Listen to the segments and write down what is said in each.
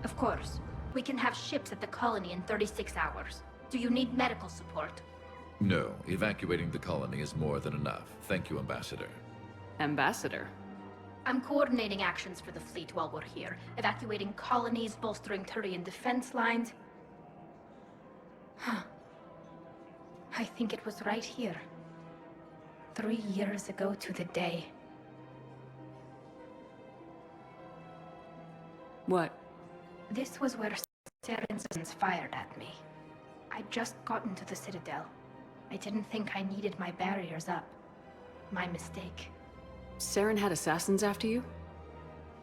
Of course. We can have ships at the colony in 36 hours. Do you need medical support? No, evacuating the colony is more than enough. Thank you, Ambassador. Ambassador? I'm coordinating actions for the fleet while we're here. Evacuating colonies, bolstering Turian defense lines. Huh. I think it was right here. 3 years ago to the day. What? This was where Saren's fired at me. I'd just gotten to the Citadel. I didn't think I needed my barriers up. My mistake. Saren had assassins after you?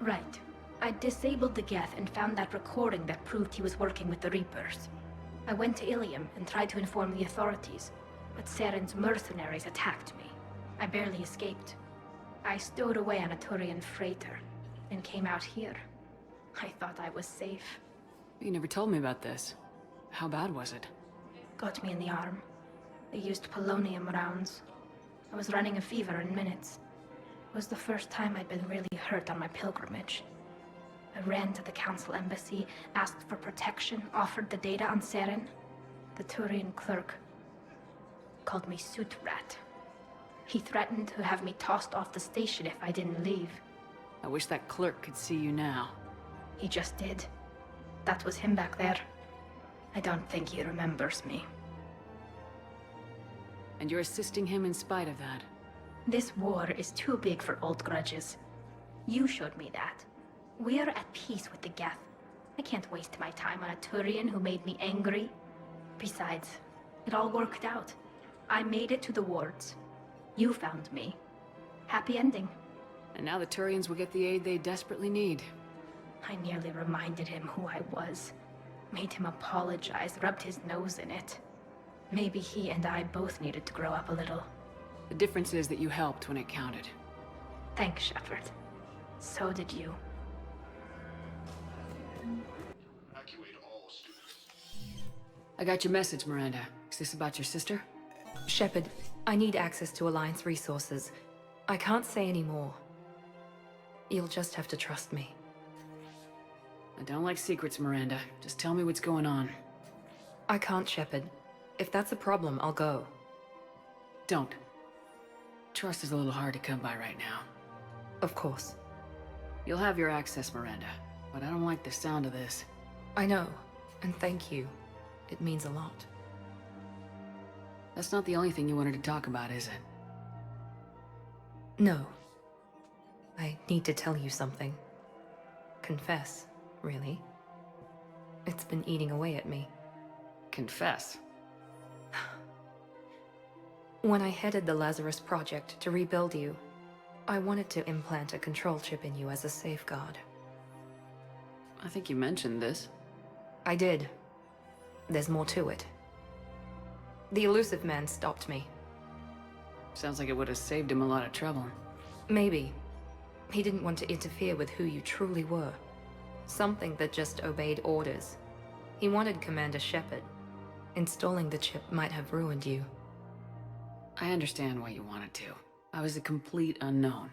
Right. I disabled the Geth and found that recording that proved he was working with the Reapers. I went to Ilium and tried to inform the authorities, but Saren's mercenaries attacked me. I barely escaped. I stowed away on a Turian freighter, and came out here. I thought I was safe. You never told me about this. How bad was it? Got me in the arm. They used polonium rounds. I was running a fever in minutes. It was the first time I'd been really hurt on my pilgrimage. I ran to the Council embassy, asked for protection, offered the data on Saren. The Turian clerk called me Soot Rat. He threatened to have me tossed off the station if I didn't leave. I wish that clerk could see you now. He just did. That was him back there. I don't think he remembers me. And you're assisting him in spite of that. This war is too big for old grudges. You showed me that. We're at peace with the Geth. I can't waste my time on a Turian who made me angry. Besides, it all worked out. I made it to the wards. You found me. Happy ending. And now the Turians will get the aid they desperately need. I nearly reminded him who I was. Made him apologize, rubbed his nose in it. Maybe he and I both needed to grow up a little. The difference is that you helped when it counted. Thanks, Shepard. So did you. Evacuate all students. I got your message, Miranda. Is this about your sister? Shepard, I need access to Alliance resources. I can't say any more. You'll just have to trust me. I don't like secrets, Miranda. Just tell me what's going on. I can't, Shepard. If that's a problem, I'll go. Don't. Trust is a little hard to come by right now. Of course. You'll have your access, Miranda, but I don't like the sound of this. I know, and thank you. It means a lot. That's not the only thing you wanted to talk about, is it? No. I need to tell you something. Confess, really. It's been eating away at me. Confess. When I headed the Lazarus Project to rebuild you, I wanted to implant a control chip in you as a safeguard. I think you mentioned this. I did. There's more to it. The elusive man stopped me. Sounds like it would have saved him a lot of trouble. Maybe. He didn't want to interfere with who you truly were. Something that just obeyed orders. He wanted Commander Shepard. Installing the chip might have ruined you. I understand why you wanted to. I was a complete unknown.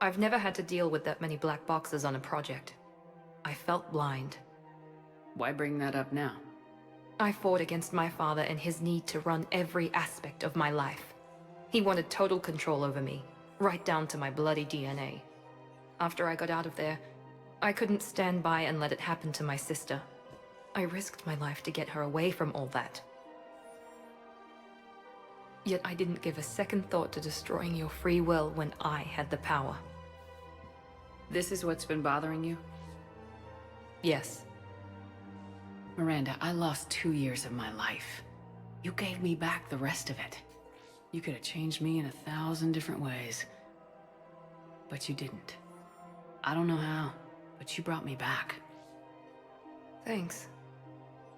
I've never had to deal with that many black boxes on a project. I felt blind. Why bring that up now? I fought against my father and his need to run every aspect of my life. He wanted total control over me, right down to my bloody DNA. After I got out of there, I couldn't stand by and let it happen to my sister. I risked my life to get her away from all that. Yet I didn't give a second thought to destroying your free will when I had the power. This is what's been bothering you? Yes. Miranda, I lost 2 years of my life. You gave me back the rest of it. You could have changed me in 1,000 different ways. But you didn't. I don't know how, but you brought me back. Thanks.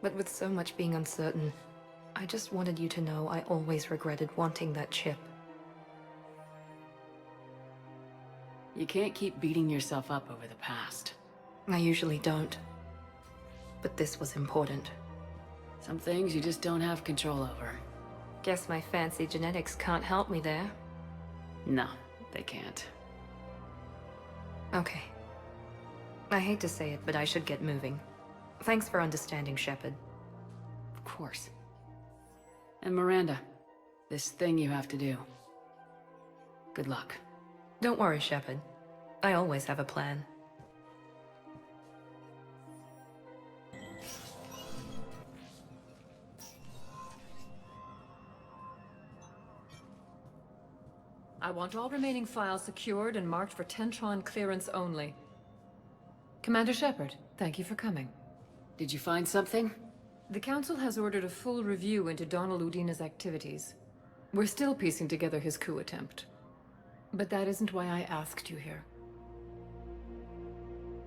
But with so much being uncertain, I just wanted you to know I always regretted wanting that chip. You can't keep beating yourself up over the past. I usually don't. But this was important. Some things you just don't have control over. Guess my fancy genetics can't help me there. No, they can't. Okay. I hate to say it, but I should get moving. Thanks for understanding, Shepard. Of course. And Miranda, this thing you have to do. Good luck. Don't worry, Shepard. I always have a plan. I want all remaining files secured and marked for Tentron clearance only. Commander Shepard, thank you for coming. Did you find something? The Council has ordered a full review into Donald Udina's activities. We're still piecing together his coup attempt. But that isn't why I asked you here.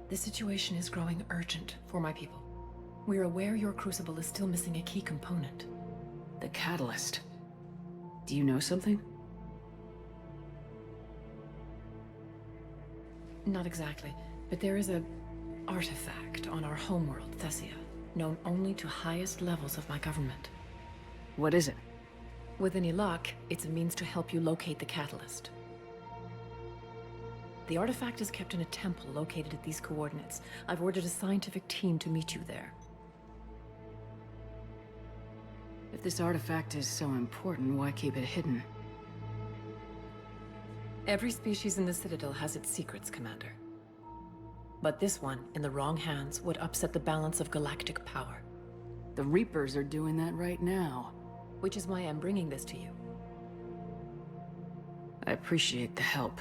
The situation is growing urgent for my people. We're aware your crucible is still missing a key component. The catalyst. Do you know something? Not exactly, but there is a artifact on our homeworld, Thessia, known only to highest levels of my government. What is it? With any luck, it's a means to help you locate the catalyst. The artifact is kept in a temple located at these coordinates. I've ordered a scientific team to meet you there. If this artifact is so important, why keep it hidden? Every species in the Citadel has its secrets, Commander. But this one, in the wrong hands, would upset the balance of galactic power. The Reapers are doing that right now. Which is why I'm bringing this to you. I appreciate the help.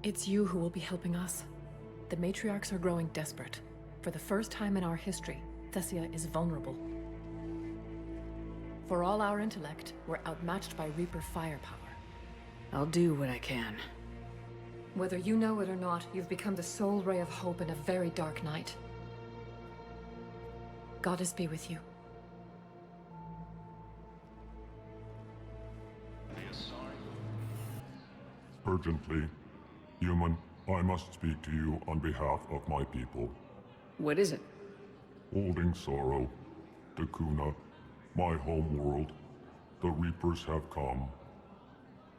It's you who will be helping us. The matriarchs are growing desperate. For the first time in our history, Thessia is vulnerable. For all our intellect, we're outmatched by Reaper firepower. I'll do what I can. Whether you know it or not, you've become the sole ray of hope in a very dark night. Goddess be with you. Urgently, human, I must speak to you on behalf of my people. What is it? Holding sorrow, Takuna, my home world, the Reapers have come.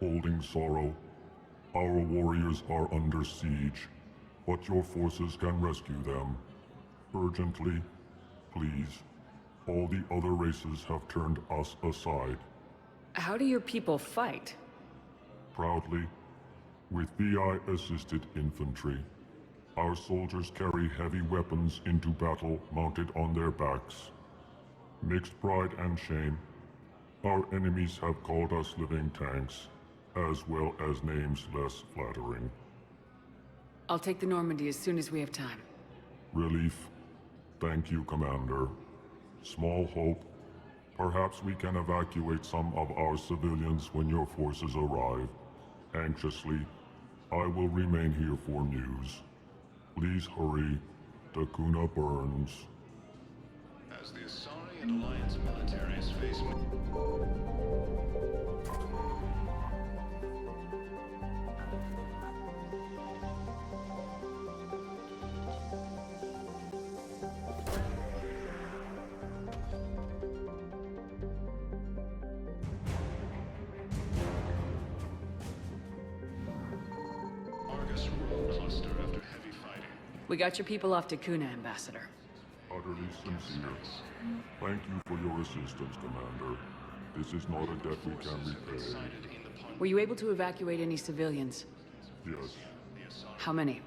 Holding sorrow, our warriors are under siege, but your forces can rescue them. Urgently, please. All the other races have turned us aside. How do your people fight? Proudly, with VI-assisted infantry. Our soldiers carry heavy weapons into battle mounted on their backs. Mixed pride and shame, our enemies have called us living tanks, as well as names less flattering. I'll take the Normandy as soon as we have time. Relief. Thank you, Commander. Small hope. Perhaps we can evacuate some of our civilians when your forces arrive. Anxiously, I will remain here for news. Please hurry. Takuna burns. As the Asari and Alliance militaries face... cluster after heavy fighting. We got your people off to Kuna, Ambassador. Utterly sincere. Thank you for your assistance, Commander. This is not a debt we can repay. Were you able to evacuate any civilians? Yes, How many?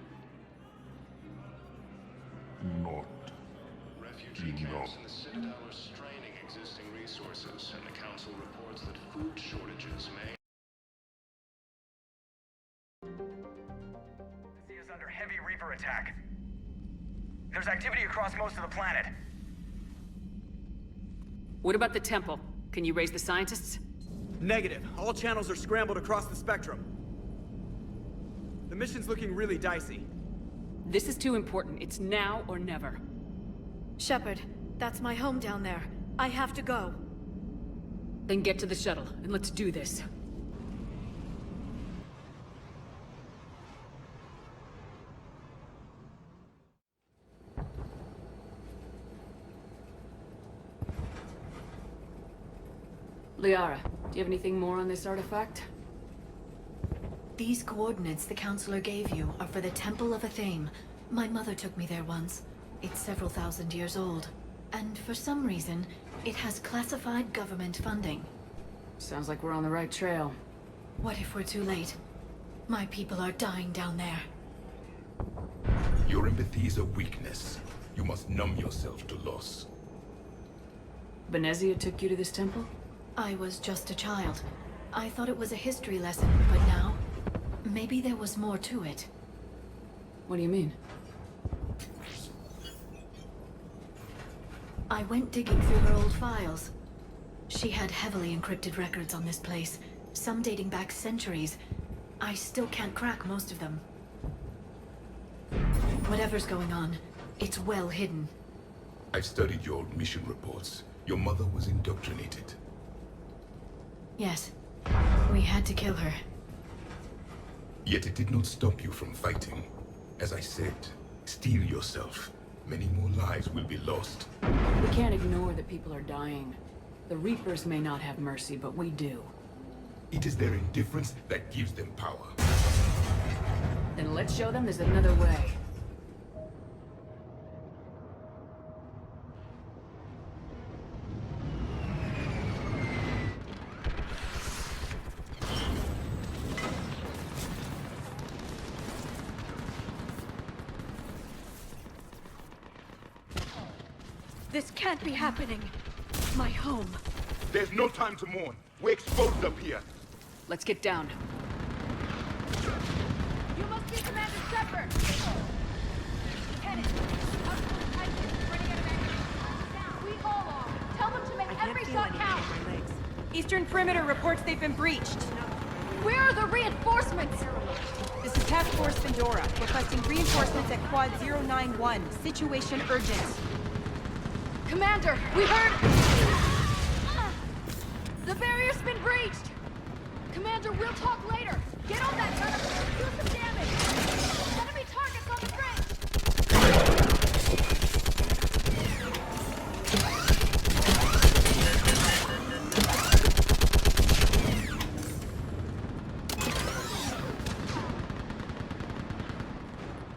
not Refugee camps in the Citadel are straining existing resources, and the Council reports that food shortages may... Is under heavy Reaper attack. There's activity across most of the planet. What about the temple? Can you raise the scientists? Negative. All channels are scrambled across the spectrum. The mission's looking really dicey. This is too important. It's now or never. Shepard, that's my home down there. I have to go. Then get to the shuttle, and let's do this. Liara, do you have anything more on this artifact? These coordinates the Counselor gave you are for the Temple of Athame. My mother took me there once. It's several thousand years old. And for some reason, it has classified government funding. Sounds like we're on the right trail. What if we're too late? My people are dying down there. Your empathy is a weakness. You must numb yourself to loss. Benezia took you to this temple? I was just a child. I thought it was a history lesson, but now... maybe there was more to it. What do you mean? I went digging through her old files. She had heavily encrypted records on this place, some dating back centuries. I still can't crack most of them. Whatever's going on, it's well hidden. I've studied your old mission reports. Your mother was indoctrinated. Yes. We had to kill her. Yet it did not stop you from fighting. As I said, steel yourself. Many more lives will be lost. We can't ignore that people are dying. The Reapers may not have mercy, but we do. It is their indifference that gives them power. Then let's show them there's another way. This can't be happening. My home. There's no time to mourn. We're exposed up here. Let's get down. You must be Commander Shepard! Lieutenant, running out of ammunition. We all are. Tell them to make every shot count. Eastern perimeter reports they've been breached. Where are the reinforcements? This is Task Force Mindoir, requesting reinforcements at Quad 091. Situation urgent. Commander, we heard... The barrier's been breached! Commander, we'll talk later! Get on that gunner! Do some damage! Enemy targets on the bridge!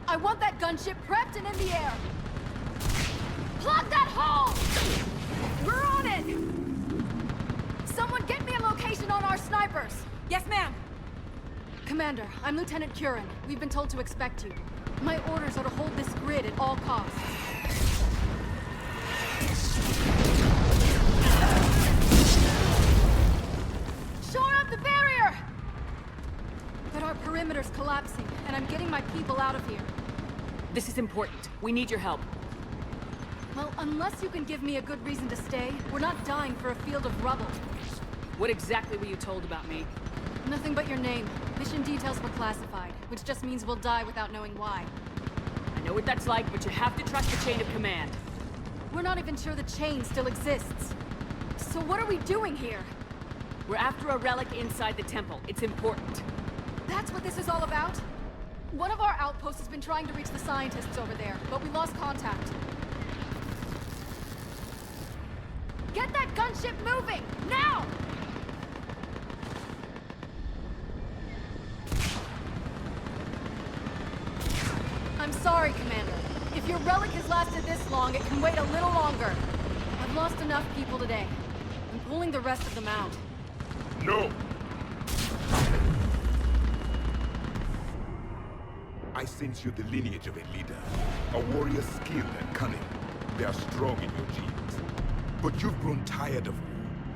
I want that gunship prepped and in the air! Plug that hole! We're on it! Someone get me a location on our snipers! Yes, ma'am! Commander, I'm Lieutenant Curran. We've been told to expect you. My orders are to hold this grid at all costs. Shore up the barrier! But our perimeter's collapsing, and I'm getting my people out of here. This is important. We need your help. Well, unless you can give me a good reason to stay, we're not dying for a field of rubble. What exactly were you told about me? Nothing but your name. Mission details were classified, which just means we'll die without knowing why. I know what that's like, but you have to trust the chain of command. We're not even sure the chain still exists. So what are we doing here? We're after a relic inside the temple. It's important. That's what this is all about? One of our outposts has been trying to reach the scientists over there, but we lost contact. Get that gunship moving! Now! I'm sorry, Commander. If your relic has lasted this long, it can wait a little longer. I've lost enough people today. I'm pulling the rest of them out. No! I sense you're the lineage of a leader. A warrior skilled and cunning. They are strong in your genes. But you've grown tired of war.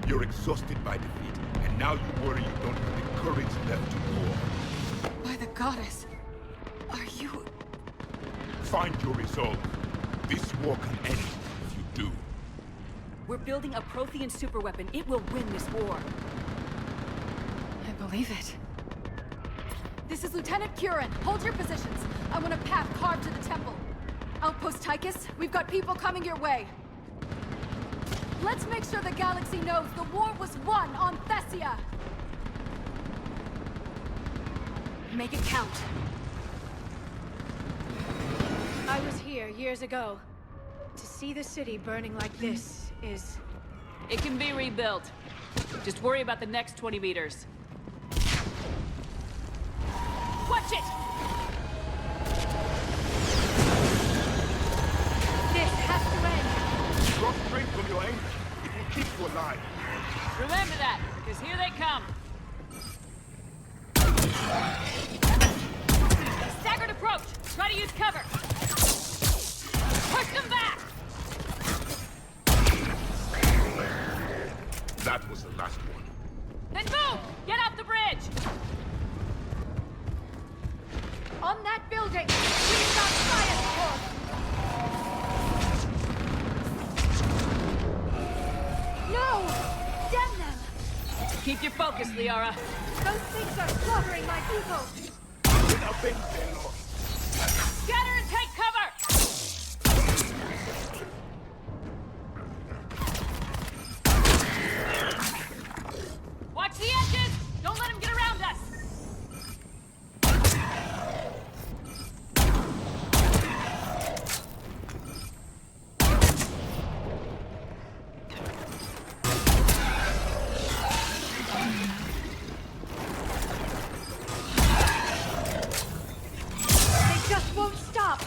You're exhausted by defeat, and now you worry you don't have the courage left to go on. By the goddess, are you... Find your resolve. This war can end if you do. We're building a Prothean superweapon. It will win this war. I believe it. This is Lieutenant Curran. Hold your positions. I want a path carved to the temple. Outpost Tychus, we've got people coming your way. Let's make sure the galaxy knows the war was won on Thessia! Make it count. I was here years ago. To see the city burning like this is... It can be rebuilt. Just worry about the next 20 meters. Watch it! This has to end! Drop Try to use cover! Push them back! That was the last one. Then move! Get off the bridge! On that building! We've got science force! No! Damn them! Keep your focus, Liara. Those things are slaughtering my people! Scatter and take cover! Watch the edges! Don't let him get around us! They just won't stop!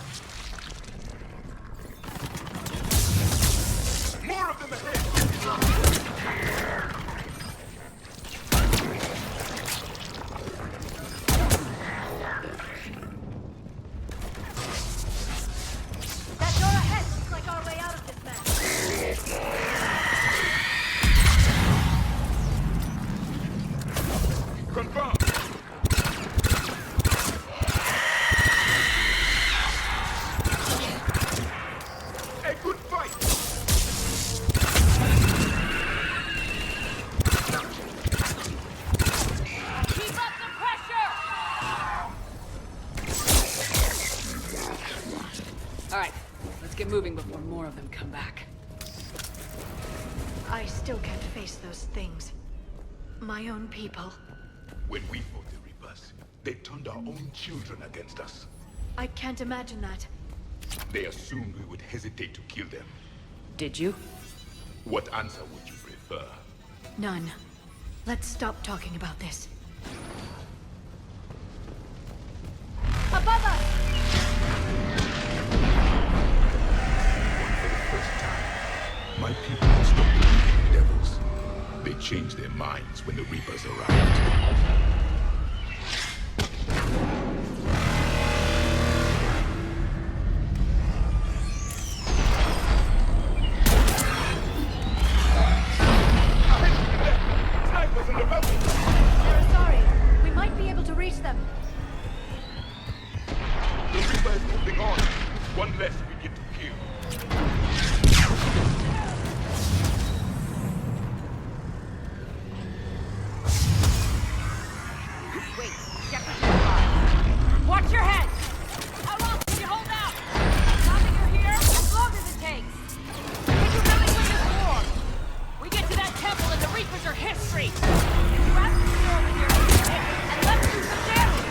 More of them ahead! That door ahead looks like our way out of this mess. Confirm! A good fight! Keep up the pressure! All right, let's get moving before more of them come back. I still can't face those things. My own people. When we fought the Reapers, they turned our own children against us. I can't imagine that. They assumed we would hesitate to kill them. Did you? What answer would you prefer? None. Let's stop talking about this. Above us! For the first time, my people will stop believing in devils. They changed their minds when the Reapers arrived. Snipers in the mountains! We're sorry. We might be able to reach them. The Reaper is moving on. One less we get to kill. Wait, Shepard. Watch your head! How long can you hold out? Now that you're here, as long as it takes. Did you really win this war? We get to that temple and the Reapers are history. You have to storm in here and let's do some damage.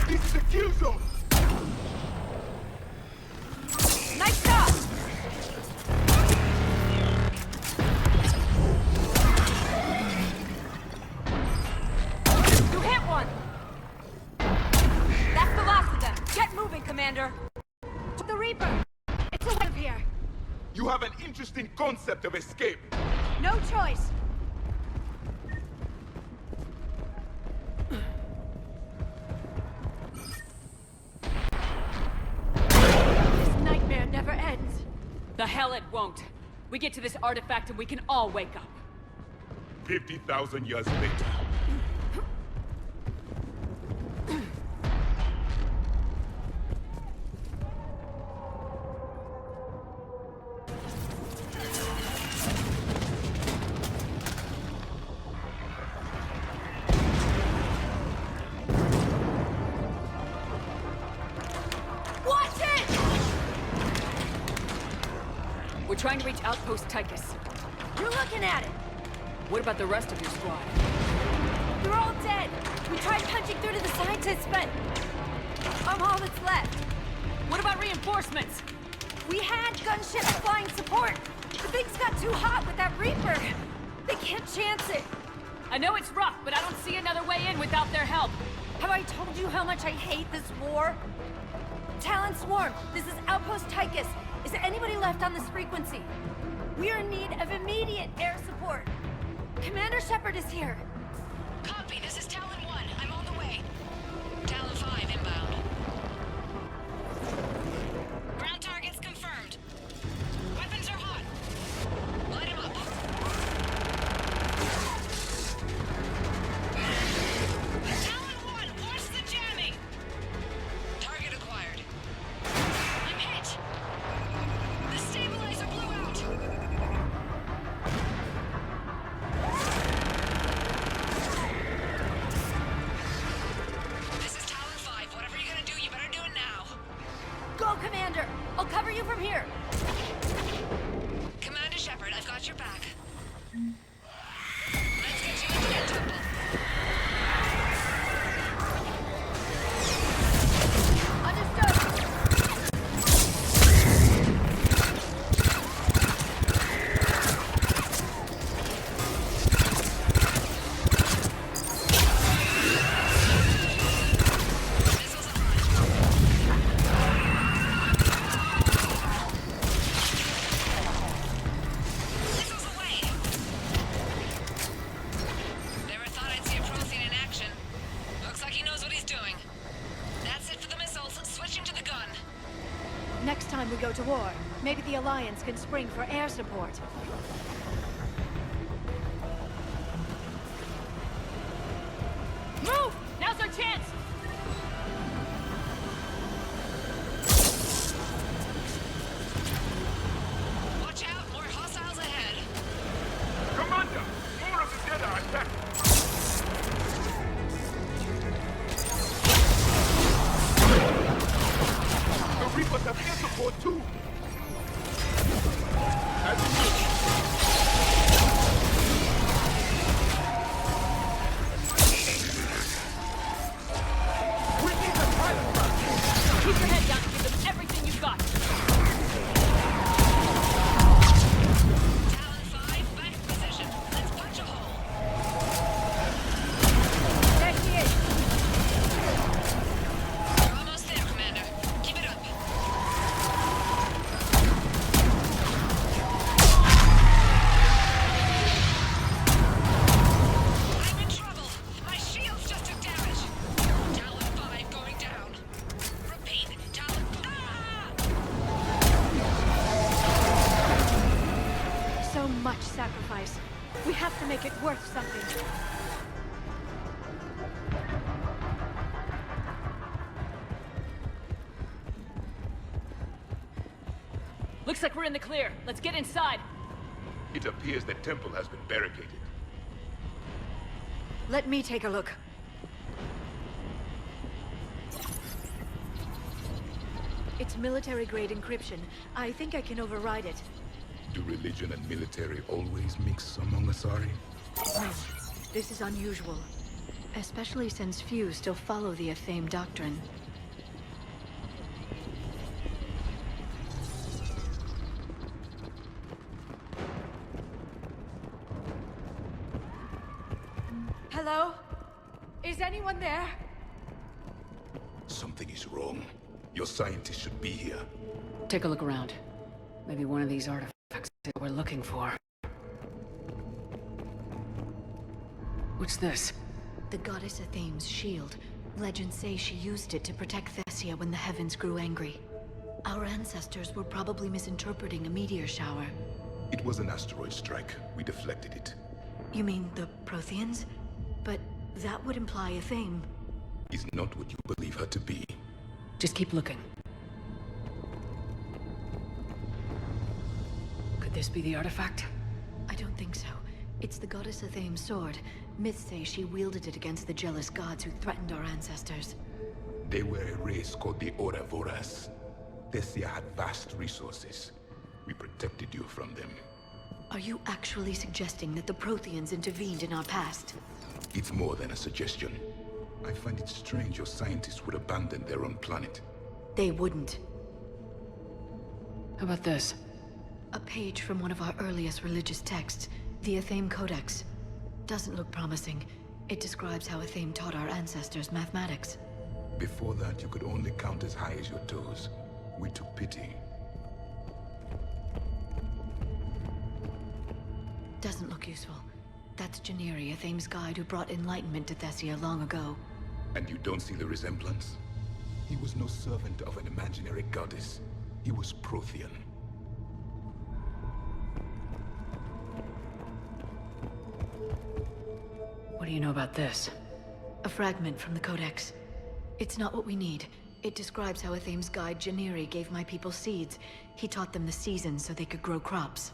This is a kill zone! Nice job! You hit one! That's the last of them. Get moving, Commander. The Reaper! It's away from here. You have an interesting concept of escape. No choice. This nightmare never ends. The hell it won't. We get to this artifact and we can all wake up. 50,000 years later. Watch it! We're trying to reach Outpost Tychus. You're looking at it. What about the rest of your squad? They're all dead. We tried punching through to the scientists, but I'm all that's left. What about reinforcements? We had gunships flying support. The things got too hot with that Reaper. They can't chance it. I know it's rough, but I don't see another way in without their help. Have I told you how much I hate this war? Talon Swarm, this is Outpost Tychus. Is there anybody left on this frequency? We are in need of immediate air support. Commander Shepard is here. Copy, this is Talon 1. I'm on the way. Talon 5 inbound. Next time we go to war, maybe the Alliance can spring for air support. Move! Now's our chance! Watch out, more hostiles ahead. Commander! More of the dead are attacking! The Reapers have air support too! As you wish. Keep your head down and give them everything you've got. Talon 5, back in position. Let's punch a hole. There she is. We're almost there, Commander. Keep it up. I'm in trouble. My shields just took damage. Talon 5 going down. Repeat, Talon. So much sacrifice. We have to make it worth something. Looks like we're in the clear. Let's get inside. It appears the temple has been barricaded. Let me take a look. It's military-grade encryption. I think I can override it. Do religion and military always mix among Asari? No, this is unusual. Especially since few still follow the Athame doctrine. Hello? Is anyone there? Something is wrong. Your scientists should be here. Take a look around. Maybe one of these artifacts that we're looking for. What's this? The goddess Athame's shield. Legends say she used it to protect Thessia when the heavens grew angry. Our ancestors were probably misinterpreting a meteor shower. It was an asteroid strike. We deflected it. You mean the Protheans? But that would imply Athame. Is not what you believe her to be. Just keep looking. Could this be the artifact? I don't think so. It's the goddess Athame's sword. Myths say she wielded it against the jealous gods who threatened our ancestors. They were a race called the Oravoras. Thessia had vast resources. We protected you from them. Are you actually suggesting that the Protheans intervened in our past? It's more than a suggestion. I find it strange your scientists would abandon their own planet. They wouldn't. How about this? A page from one of our earliest religious texts, the Athame Codex. Doesn't look promising. It describes how Athame taught our ancestors mathematics. Before that, you could only count as high as your toes. We took pity. Doesn't look useful. That's Janiri, Athame's guide who brought enlightenment to Thessia long ago. And you don't see the resemblance? He was no servant of an imaginary goddess. He was Prothean. What do you know about this? A fragment from the Codex. It's not what we need. It describes how Athame's guide Janiri gave my people seeds. He taught them the seasons so they could grow crops.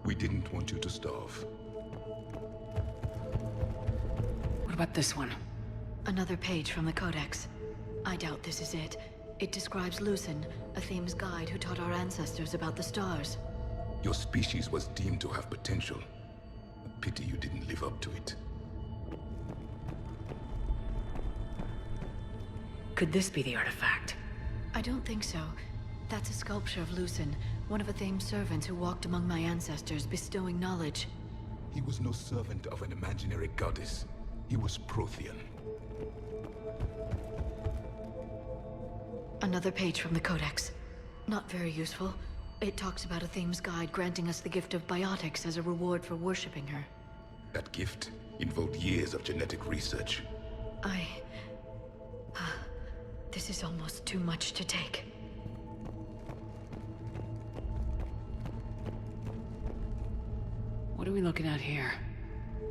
We didn't want you to starve. What about this one? Another page from the Codex. I doubt this is it. It describes Lucen, Athame's guide who taught our ancestors about the stars. Your species was deemed to have potential. Pity you didn't live up to it. Could this be the artifact? I don't think so. That's a sculpture of Lucen, one of Athame's servants who walked among my ancestors, bestowing knowledge. He was no servant of an imaginary goddess. He was Prothean. Another page from the Codex. Not very useful. It talks about Athame's guide granting us the gift of biotics as a reward for worshipping her. That gift involved years of genetic research. This is almost too much to take. What are we looking at here?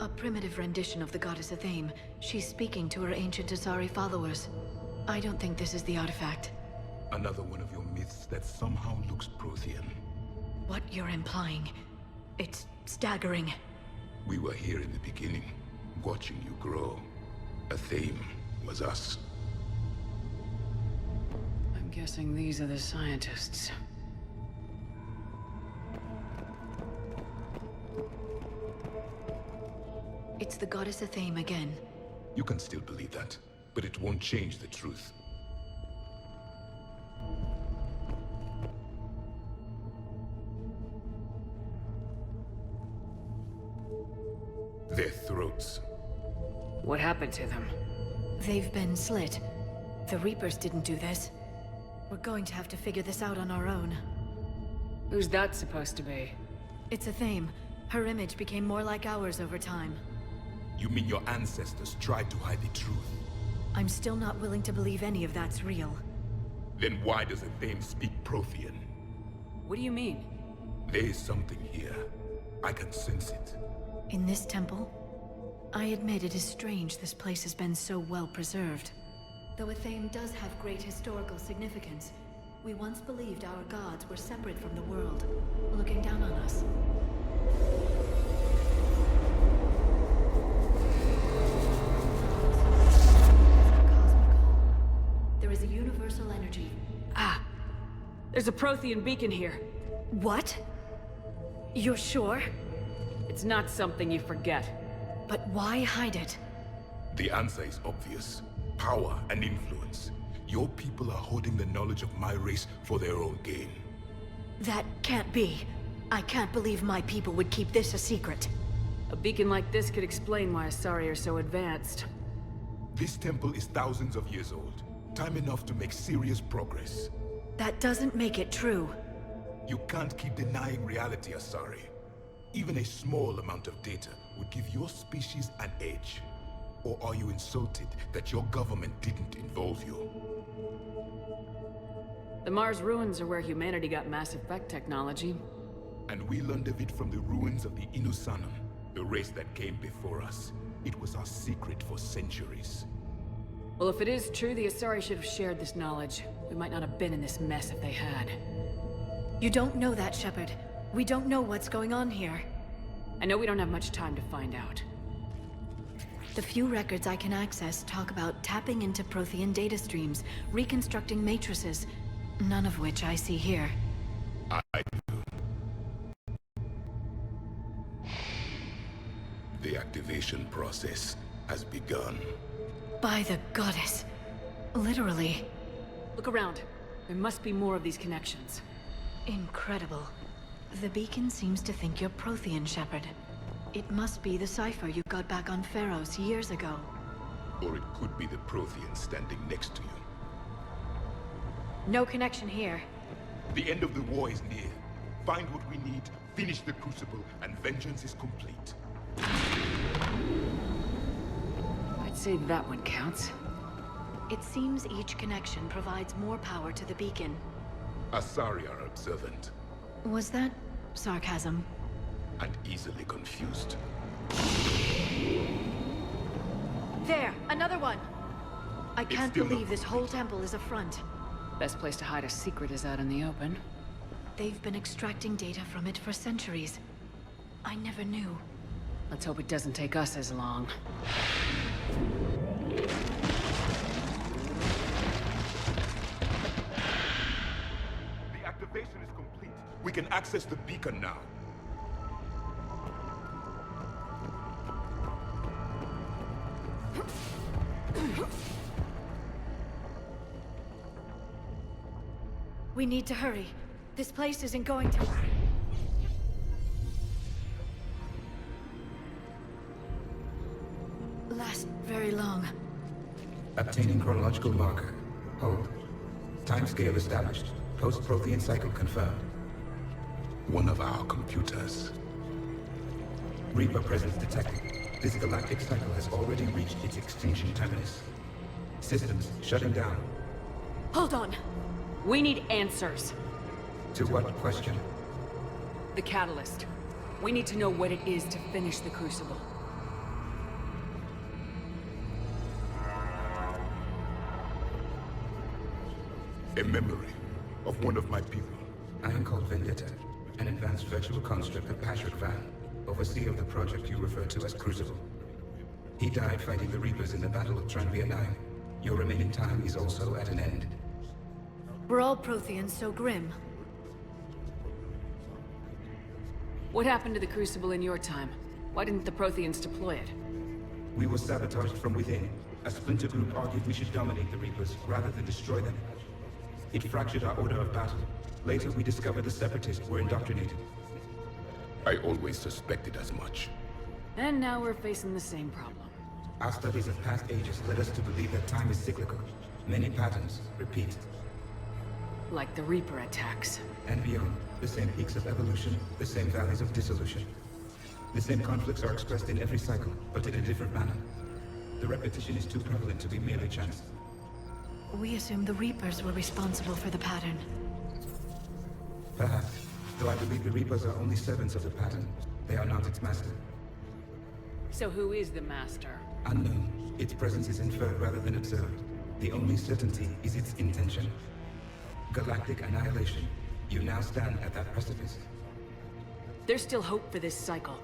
A primitive rendition of the goddess Athame. She's speaking to her ancient Asari followers. I don't think this is the artifact. Another one of your myths that somehow looks Prothean. What you're implying, it's staggering. We were here in the beginning, watching you grow. Athame was us. I'm guessing these are the scientists. It's the goddess Athame again. You can still believe that, but it won't change the truth. Their throats. What happened to them? They've been slit. The Reapers didn't do this. We're going to have to figure this out on our own. Who's that supposed to be? It's Athame. Her image became more like ours over time. You mean your ancestors tried to hide the truth? I'm still not willing to believe any of that's real. Then why does Athame speak Prothean? What do you mean? There is something here. I can sense it. In this temple? I admit it is strange this place has been so well preserved. Though Athame does have great historical significance, we once believed our gods were separate from the world, looking down on us. There is a universal energy. There's a Prothean beacon here. What? You're sure? It's not something you forget. But why hide it? The answer is obvious. Power and influence. Your people are holding the knowledge of my race for their own gain. That can't be. I can't believe my people would keep this a secret. A beacon like this could explain why Asari are so advanced. This temple is thousands of years old. Time enough to make serious progress. That doesn't make it true. You can't keep denying reality, Asari. Even a small amount of data would give your species an edge. Or are you insulted that your government didn't involve you? The Mars ruins are where humanity got Mass Effect technology. And we learned of it from the ruins of the Inusanum, the race that came before us. It was our secret for centuries. Well, if it is true, the Asari should have shared this knowledge. We might not have been in this mess if they had. You don't know that, Shepard. We don't know what's going on here. I know we don't have much time to find out. The few records I can access talk about tapping into Prothean data streams, reconstructing matrices, none of which I see here. I do. The activation process has begun. By the goddess. Literally. Look around. There must be more of these connections. Incredible. The beacon seems to think you're Prothean, Shepard. It must be the cipher you got back on Pharaohs years ago. Or it could be the Prothean standing next to you. No connection here. The end of the war is near. Find what we need, finish the Crucible, and vengeance is complete. I'd say that one counts. It seems each connection provides more power to the beacon. Asari are observant. Was that sarcasm? And easily confused. There! Another one! I can't still believe not this whole temple is a front. Best place to hide a secret is out in the open. They've been extracting data from it for centuries. I never knew. Let's hope it doesn't take us as long. The activation is complete. We can access the beacon now. We need to hurry. This place isn't going to... last very long. Obtaining chronological marker. Hold. Timescale established. Post-Prothean cycle confirmed. One of our computers. Reaper presence detected. This galactic cycle has already reached its extinction terminus. Systems shutting down. Hold on. We need answers. To what question? The catalyst. We need to know what it is to finish the Crucible. A memory of one of my people. I am called Vendetta, an advanced virtual construct of Patrick Van, overseer of the project you refer to as Crucible. He died fighting the Reapers in the Battle of Tranvia 9. Your remaining time is also at an end. Were all Protheans so grim? What happened to the Crucible in your time? Why didn't the Protheans deploy it? We were sabotaged from within. A splinter group argued we should dominate the Reapers rather than destroy them. It fractured our order of battle. Later, we discovered the Separatists were indoctrinated. I always suspected as much. And now we're facing the same problem. Our studies of past ages led us to believe that time is cyclical. Many patterns repeat. Like the Reaper attacks. And beyond, the same peaks of evolution, the same valleys of dissolution. The same conflicts are expressed in every cycle, but in a different manner. The repetition is too prevalent to be merely chance. We assumed the Reapers were responsible for the pattern. Perhaps, though I believe the Reapers are only servants of the pattern. They are not its master. So who is the master? Unknown. Its presence is inferred rather than observed. The only certainty is its intention. Galactic annihilation. You now stand at that precipice. There's still hope for this cycle.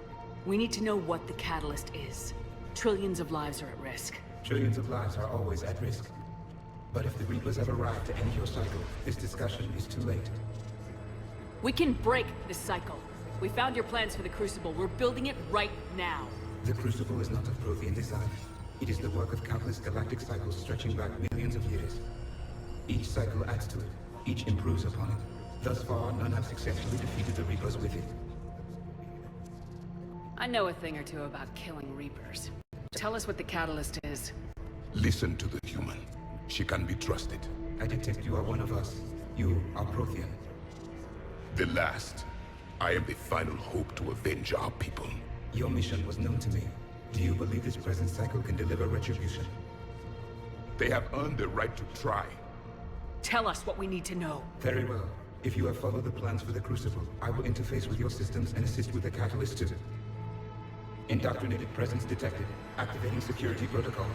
We need to know what the catalyst is. Trillions of lives are at risk. Trillions of lives are always at risk. But if the Reapers have arrived to end your cycle, this discussion is too late. We can break this cycle. We found your plans for the Crucible. We're building it right now. The Crucible is not of Prothean design. It is the work of countless galactic cycles stretching back millions of years. Each cycle adds to it. Each improves upon it. Thus far, none have successfully defeated the Reapers with it. I know a thing or two about killing Reapers. Tell us what the catalyst is. Listen to the human. She can be trusted. I detect you are one of us. You are Prothean. The last. I am the final hope to avenge our people. Your mission was known to me. Do you believe this present cycle can deliver retribution? They have earned the right to try. Tell us what we need to know. Very well. If you have followed the plans for the Crucible, I will interface with your systems and assist with the catalyst too. Indoctrinated presence detected. Activating security protocol.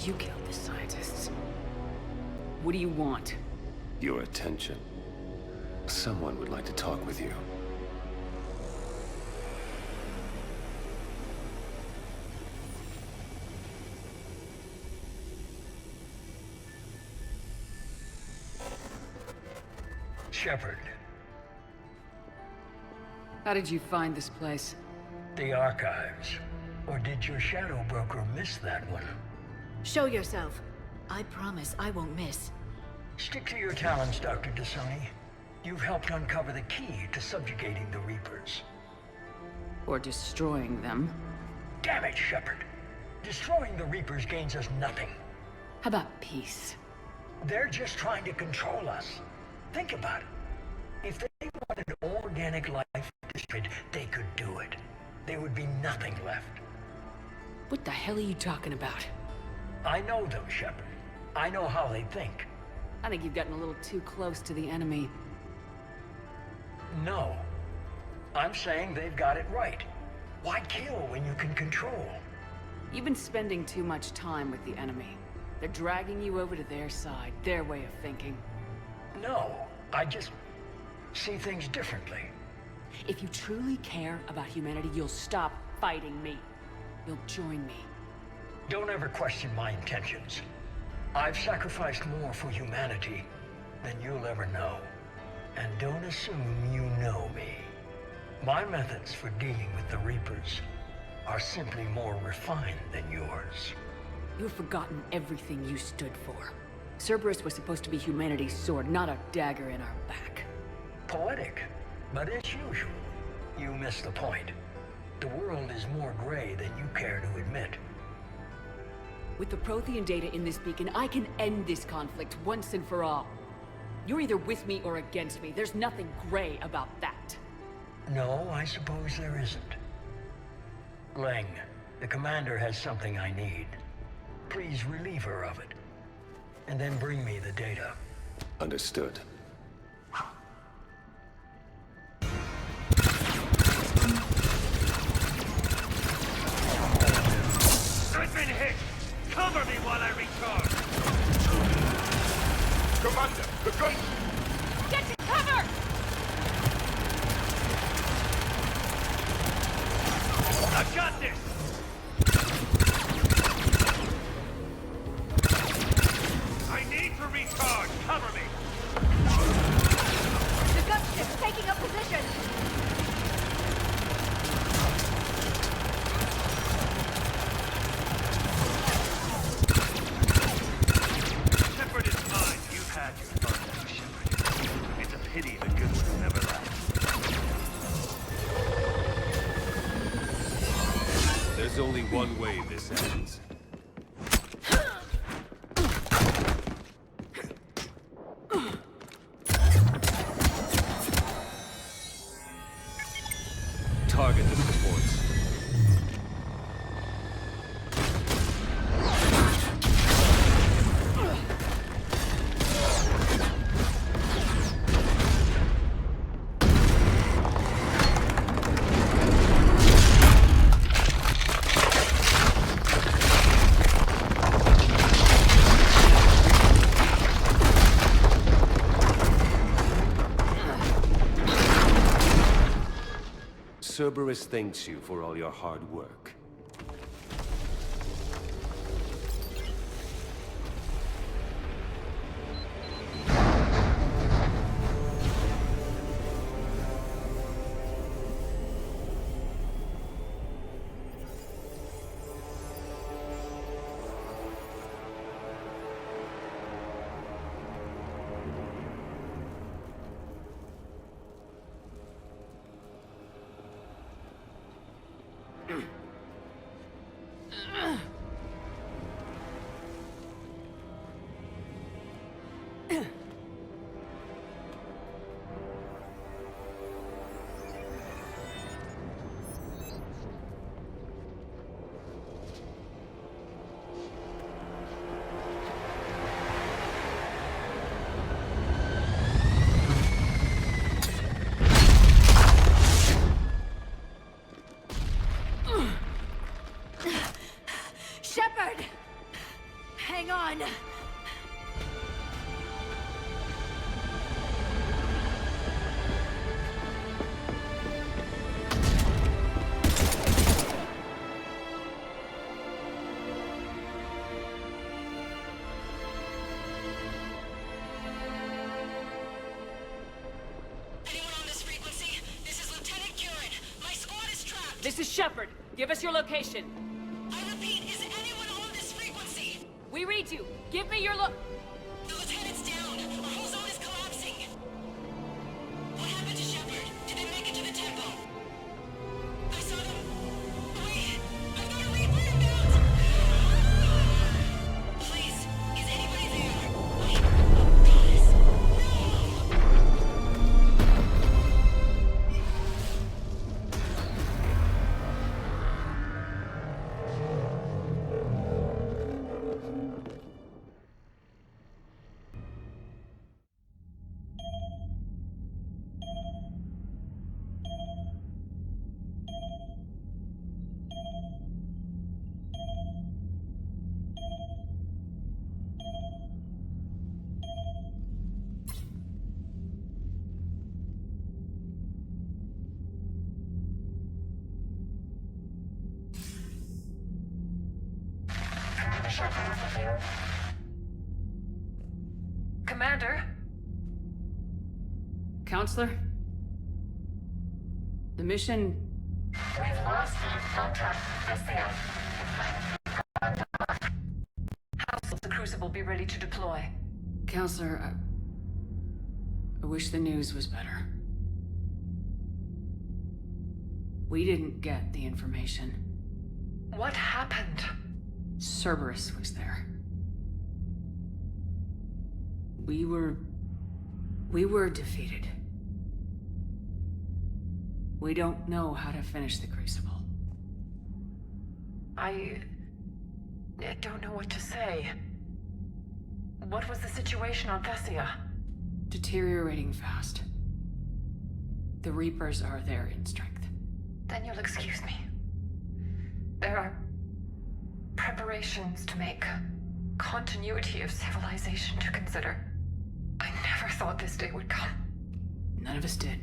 You killed the scientists. What do you want? Your attention. Someone would like to talk with you. Shepard. How did you find this place? The archives. Or did your shadow broker miss that one? Show yourself. I promise I won't miss. Stick to your talents, Dr. Dasani. You've helped uncover the key to subjugating the Reapers. Or destroying them. Damn it, Shepard. Destroying the Reapers gains us nothing. How about peace? They're just trying to control us. Think about it. If they wanted organic life destroyed, they could do it. There would be nothing left. What the hell are you talking about? I know them, Shepard. I know how they think. I think you've gotten a little too close to the enemy. No. I'm saying they've got it right. Why kill when you can control? You've been spending too much time with the enemy. They're dragging you over to their side, their way of thinking. No, I just see things differently. If you truly care about humanity, you'll stop fighting me. You'll join me. Don't ever question my intentions. I've sacrificed more for humanity than you'll ever know. And don't assume you know me. My methods for dealing with the Reapers are simply more refined than yours. You've forgotten everything you stood for. Cerberus was supposed to be humanity's sword, not a dagger in our back. Poetic, but as usual, you miss the point. The world is more gray than you care to admit. With the Prothean data in this beacon, I can end this conflict once and for all. You're either with me or against me. There's nothing gray about that. No, I suppose there isn't. Leng, the commander has something I need. Please relieve her of it. And then bring me the data. Understood. I've been hit! Cover me while I recharge! Commander, the gun! Get to cover! I've got this! I need to recharge! Cover me! The gunship's taking up position! Shepard is mine. You've had your fun, Shepard. It's a pity the good ones never last. There's only one way this ends. Target the supports. Cerberus thanks you for all your hard work. Shepard! Hang on! This is Shepard. Give us your location. I repeat, is anyone on this frequency? We read you. Give me your The lieutenant's down. Our whole zone is collapsing. What happened to Shepard? Did they make it to the temple? I saw them. Wait, I've got a Reaper inbound. Please, is anybody there? Wait, guys, Counselor? The mission... We've lost contact with Thessia. How will the Crucible be ready to deploy? Counselor, I wish the news was better. We didn't get the information. What happened? Cerberus was there. We were defeated. We don't know how to finish the Crucible. I don't know what to say. What was the situation on Thessia? Deteriorating fast. The Reapers are there in strength. Then you'll excuse me. There are preparations to make, continuity of civilization to consider. I never thought this day would come. None of us did.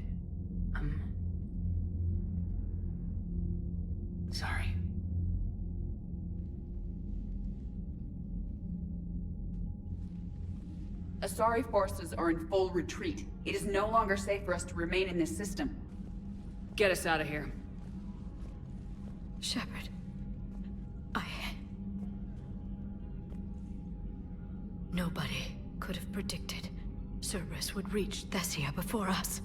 Sorry. Asari forces are in full retreat. It is no longer safe for us to remain in this system. Get us out of here. Shepard. Nobody could have predicted Cerberus would reach Thessia before us.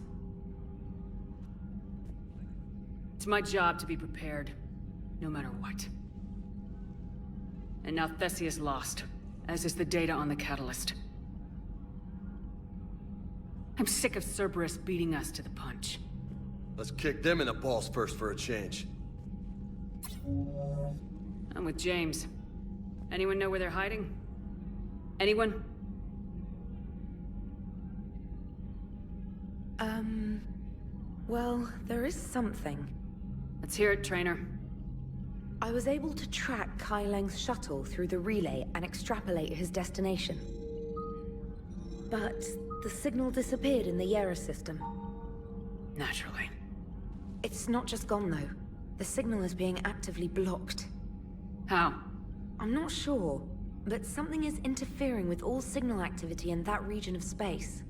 It's my job to be prepared, no matter what. And now Thessia's lost, as is the data on the catalyst. I'm sick of Cerberus beating us to the punch. Let's kick them in the balls first for a change. I'm with James. Anyone know where they're hiding? Anyone? Well, there is something. Let's hear it, Trainer. I was able to track Kai Leng's shuttle through the relay and extrapolate his destination. But the signal disappeared in the Yera system. Naturally. It's not just gone, though. The signal is being actively blocked. How? I'm not sure, but something is interfering with all signal activity in that region of space.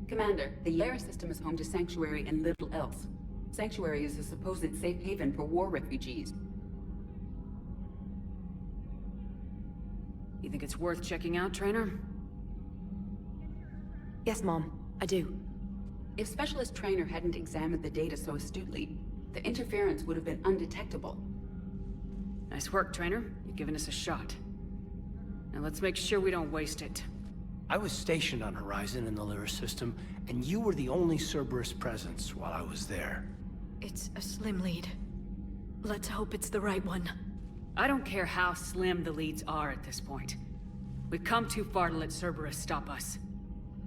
Commander, the Yera system is home to Sanctuary and little else. Sanctuary is a supposed safe haven for war refugees. You think it's worth checking out, Trainer? Yes, Mom, I do. If Specialist Trainer hadn't examined the data so astutely, the interference would have been undetectable. Nice work, Trainer. You've given us a shot. Now let's make sure we don't waste it. I was stationed on Horizon in the Lyra system, and you were the only Cerberus presence while I was there. It's a slim lead. Let's hope it's the right one. I don't care how slim the leads are at this point. We've come too far to let Cerberus stop us.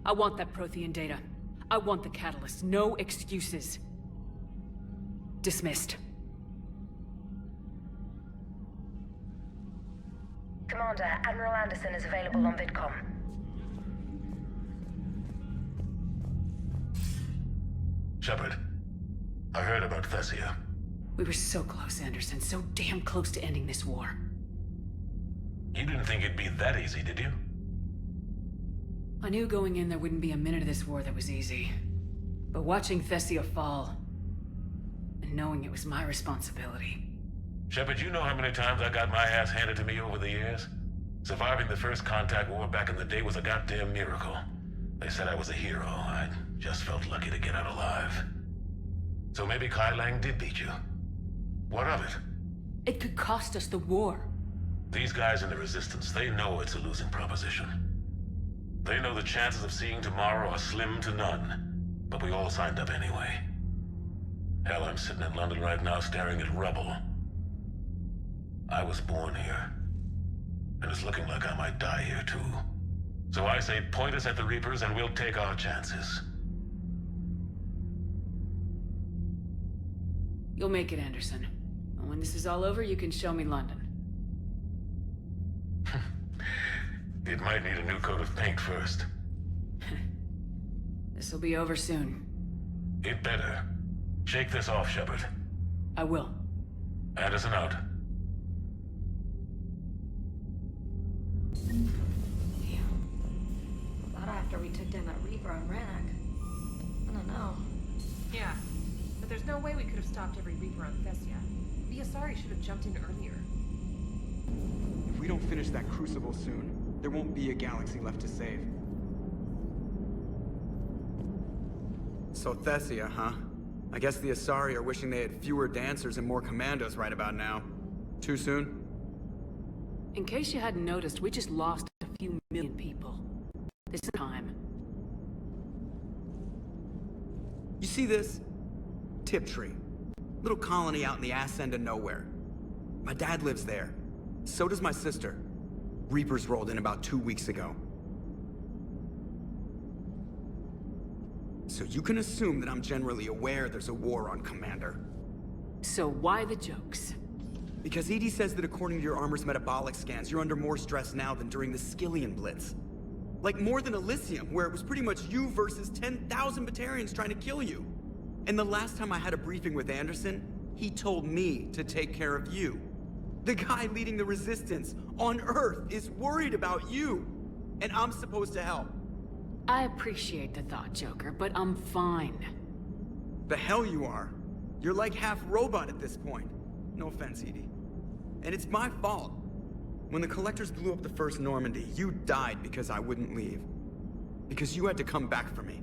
I want that Prothean data. I want the catalyst. No excuses. Dismissed. Commander, Admiral Anderson is available on VidCom. Shepard, I heard about Thessia. We were so close, Anderson. So damn close to ending this war. You didn't think it'd be that easy, did you? I knew going in there wouldn't be a minute of this war that was easy. But watching Thessia fall, and knowing it was my responsibility. Shepard, you know how many times I got my ass handed to me over the years? Surviving the first contact war back in the day was a goddamn miracle. They said I was a hero. I just felt lucky to get out alive. So maybe Kai Lang did beat you. What of it? It could cost us the war. These guys in the Resistance, they know it's a losing proposition. They know the chances of seeing tomorrow are slim to none. But we all signed up anyway. Hell, I'm sitting in London right now staring at rubble. I was born here. And it's looking like I might die here too. So I say point us at the Reapers and we'll take our chances. You'll make it, Anderson. And when this is all over, you can show me London. It might need a new coat of paint first. This'll be over soon. It better. Shake this off, Shepard. I will. Anderson out. Not after we took down that Reaper on Rannoch. I don't know. way we could have stopped every Reaper on Thessia. The Asari should have jumped in earlier. If we don't finish that crucible soon, there won't be a galaxy left to save. So Thessia, huh? I guess the Asari are wishing they had fewer dancers and more commandos right about now. Too soon? In case you hadn't noticed, we just lost a few million people. This is time. You see this? Tiptree. Little colony out in the ass end of nowhere. My dad lives there. So does my sister. Reapers rolled in about 2 weeks ago. So you can assume that I'm generally aware there's a war on, Commander. So why the jokes? Because EDI says that according to your armor's metabolic scans, you're under more stress now than during the Skylian Blitz. Like more than Elysium, where it was pretty much you versus 10,000 Batarians trying to kill you. And the last time I had a briefing with Anderson, he told me to take care of you. The guy leading the resistance on Earth is worried about you. And I'm supposed to help. I appreciate the thought, Joker, but I'm fine. The hell you are. You're like half robot at this point. No offense, EDI. And it's my fault. When the Collectors blew up the first Normandy, you died because I wouldn't leave. Because you had to come back for me.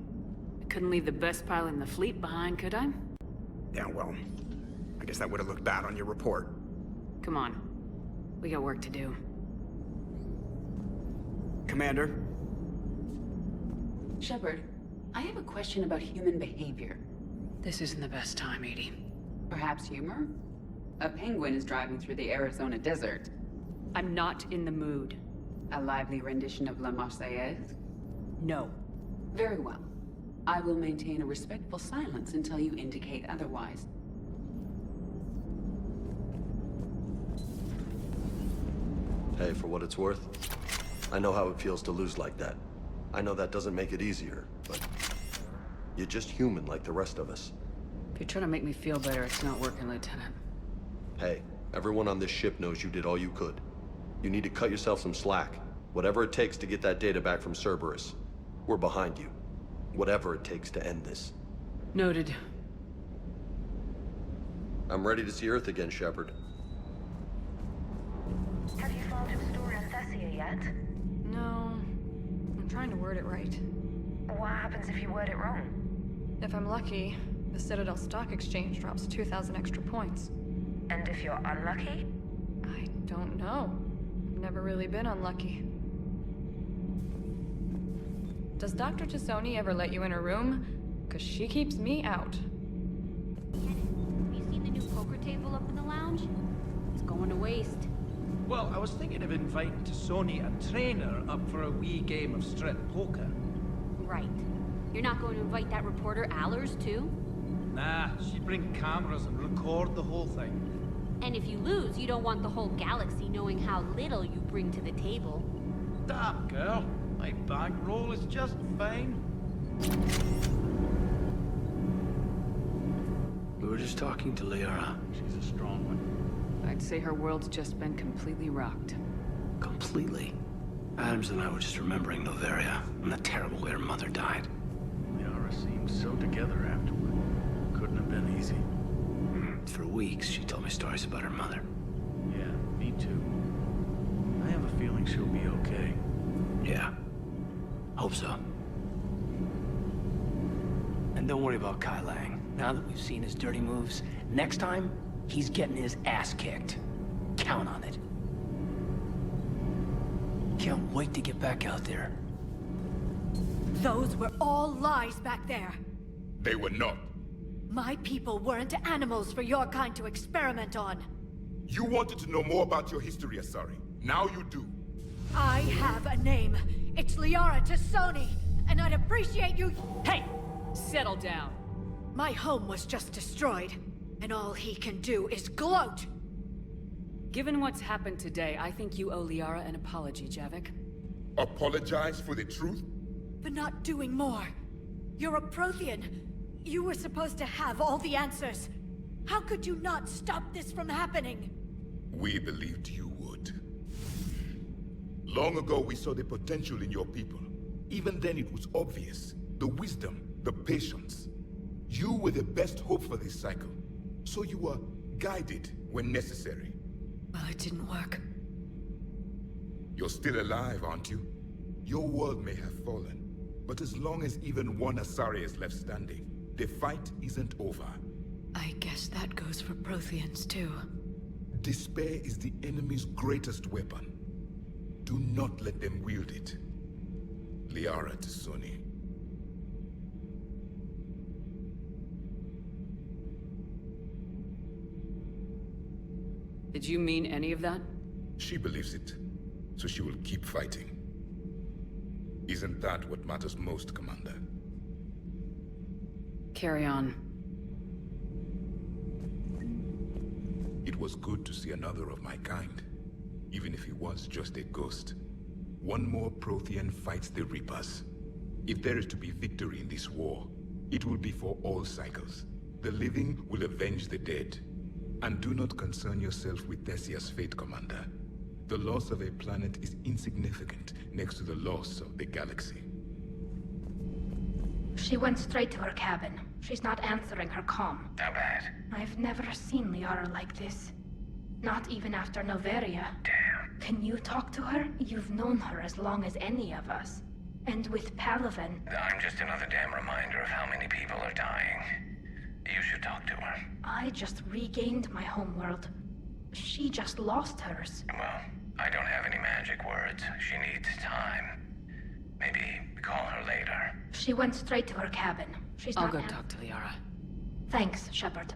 I couldn't leave the best pilot in the fleet behind, could I? Yeah, well, I guess that would have looked bad on your report. Come on. We got work to do. Commander? Shepard, I have a question about human behavior. This isn't the best time, EDI. Perhaps humor? A penguin is driving through the Arizona desert. I'm not in the mood. A lively rendition of La Marseillaise? No. Very well. I will maintain a respectful silence until you indicate otherwise. Hey, for what it's worth, I know how it feels to lose like that. I know that doesn't make it easier, but you're just human like the rest of us. If you're trying to make me feel better, it's not working, Lieutenant. Hey, everyone on this ship knows you did all you could. You need to cut yourself some slack. Whatever it takes to get that data back from Cerberus. We're behind you. Whatever it takes to end this. Noted. I'm ready to see Earth again, Shepard. Have you followed his story on Thessia yet? No. I'm trying to word it right. What happens if you word it wrong? If I'm lucky, the Citadel Stock Exchange drops 2,000 extra points. And if you're unlucky? I don't know. I've never really been unlucky. Does Dr. Tassoni ever let you in her room? 'Cause she keeps me out. Have you seen the new poker table up in the lounge? It's going to waste. Well, I was thinking of inviting Tassoni and Trainer up for a wee game of strip poker. Right. You're not going to invite that reporter Allers, too? Nah, she'd bring cameras and record the whole thing. And if you lose, you don't want the whole galaxy knowing how little you bring to the table. Damn, girl. My bankroll is just fine. We were just talking to Liara. She's a strong one. I'd say her world's just been completely rocked. Completely. Adams and I were just remembering Noveria and the terrible way her mother died. Liara seemed so together afterward. Couldn't have been easy. For weeks, she told me stories about her mother. Yeah, me too. I have a feeling she'll be okay. Yeah. Hope so. And don't worry about Kai Lang. Now that we've seen his dirty moves, next time, he's getting his ass kicked. Count on it. Can't wait to get back out there. Those were all lies back there. They were not. My people weren't animals for your kind to experiment on. You wanted to know more about your history, Asari. Now you do. I have a name. It's Liara Tassoni, and I'd appreciate you— Hey! Settle down. My home was just destroyed, and all he can do is gloat. Given what's happened today, I think you owe Liara an apology, Javik. Apologize for the truth? For not doing more. You're a Prothean. You were supposed to have all the answers. How could you not stop this from happening? We believed you would. Long ago, we saw the potential in your people. Even then, it was obvious. The wisdom, the patience. You were the best hope for this cycle, so you were guided when necessary. Well, it didn't work. You're still alive, aren't you? Your world may have fallen, but as long as even one Asari is left standing, the fight isn't over. I guess that goes for Protheans, too. Despair is the enemy's greatest weapon. Do not let them wield it. Liara to Sony. Did you mean any of that? She believes it, so she will keep fighting. Isn't that what matters most, Commander? Carry on. It was good to see another of my kind, even if he was just a ghost. One more Prothean fights the Reapers. If there is to be victory in this war, it will be for all cycles. The living will avenge the dead. And do not concern yourself with Thessia's fate, Commander. The loss of a planet is insignificant next to the loss of the galaxy. She went straight to her cabin. She's not answering her comm. How bad? I've never seen Liara like this. Not even after Noveria. Damn. Can you talk to her? You've known her as long as any of us. And with Palaven... I'm just another damn reminder of how many people are dying. You should talk to her. I just regained my homeworld. She just lost hers. Well, I don't have any magic words. She needs time. Maybe call her later. She went straight to her cabin. I'll go talk to Liara. Thanks, Shepard.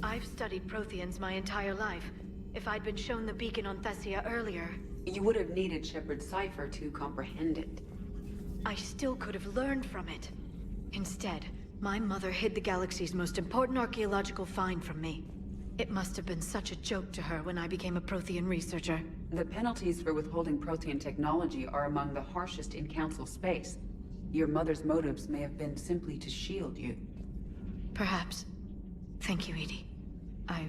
I've studied Protheans my entire life. If I'd been shown the beacon on Thessia earlier... You would have needed Shepard's cipher to comprehend it. I still could have learned from it. Instead, my mother hid the galaxy's most important archaeological find from me. It must have been such a joke to her when I became a Prothean researcher. The penalties for withholding Prothean technology are among the harshest in Council space. Your mother's motives may have been simply to shield you. Perhaps. Thank you, Edie. I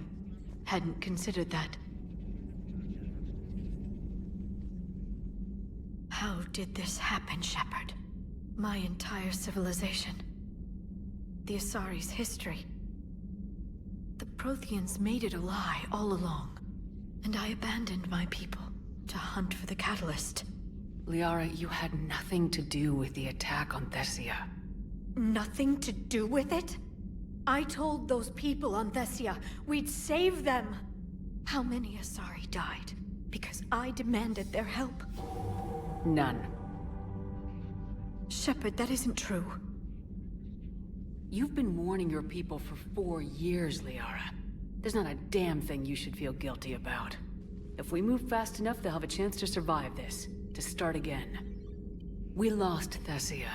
hadn't considered that. How did this happen, Shepard? My entire civilization. The Asari's history. The Protheans made it a lie all along. And I abandoned my people to hunt for the catalyst. Liara, you had nothing to do with the attack on Thessia. Nothing to do with it? I told those people on Thessia we'd save them. How many Asari died because I demanded their help? None. Shepard, that isn't true. You've been warning your people for 4 years, Liara. There's not a damn thing you should feel guilty about. If we move fast enough, they'll have a chance to survive this, to start again. We lost Thessia,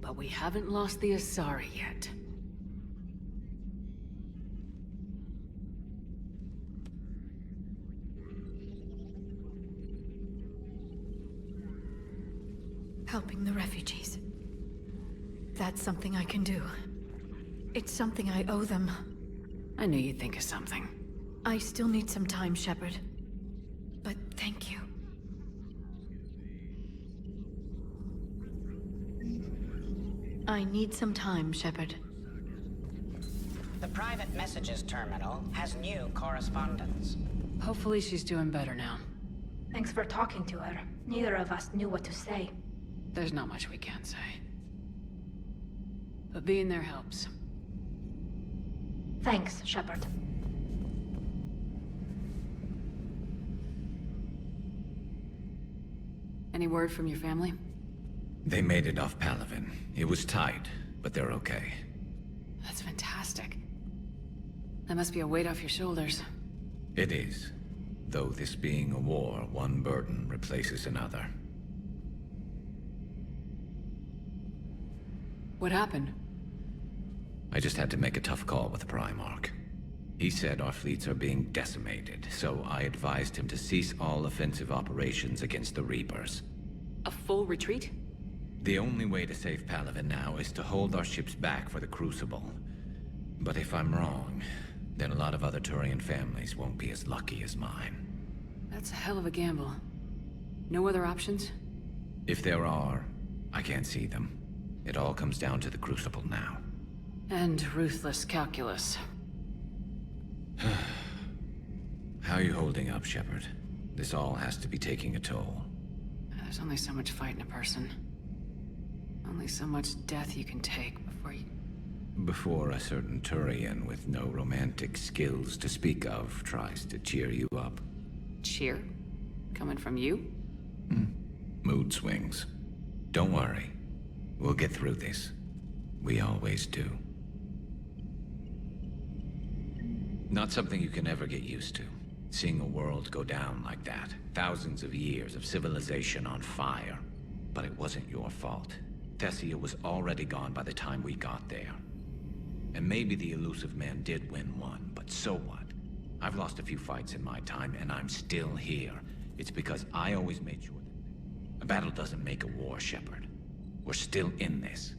but we haven't lost the Asari yet. Helping the refugees. That's something I can do. It's something I owe them. I knew you'd think of something. I still need some time, Shepard. But thank you. I need some time, Shepard. The private messages terminal has new correspondence. Hopefully she's doing better now. Thanks for talking to her. Neither of us knew what to say. There's not much we can say. But being there helps. Thanks, Shepard. Any word from your family? They made it off Palaven. It was tight, but they're okay. That's fantastic. That must be a weight off your shoulders. It is. Though this being a war, one burden replaces another. What happened? I just had to make a tough call with the Primarch. He said our fleets are being decimated, so I advised him to cease all offensive operations against the Reapers. A full retreat? The only way to save Palaven now is to hold our ships back for the Crucible. But if I'm wrong, then a lot of other Turian families won't be as lucky as mine. That's a hell of a gamble. No other options? If there are, I can't see them. It all comes down to the Crucible now. And ruthless calculus. How are you holding up, Shepard? This all has to be taking a toll. There's only so much fight in a person. Only so much death you can take before you... Before a certain Turian with no romantic skills to speak of tries to cheer you up. Cheer? Coming from you? Mood swings. Don't worry. We'll get through this. We always do. Not something you can ever get used to. Seeing a world go down like that. Thousands of years of civilization on fire. But it wasn't your fault. Thessia was already gone by the time we got there. And maybe the elusive man did win one, but so what? I've lost a few fights in my time, and I'm still here. It's because I always made sure that a battle doesn't make a war, Shepard. We're still in this.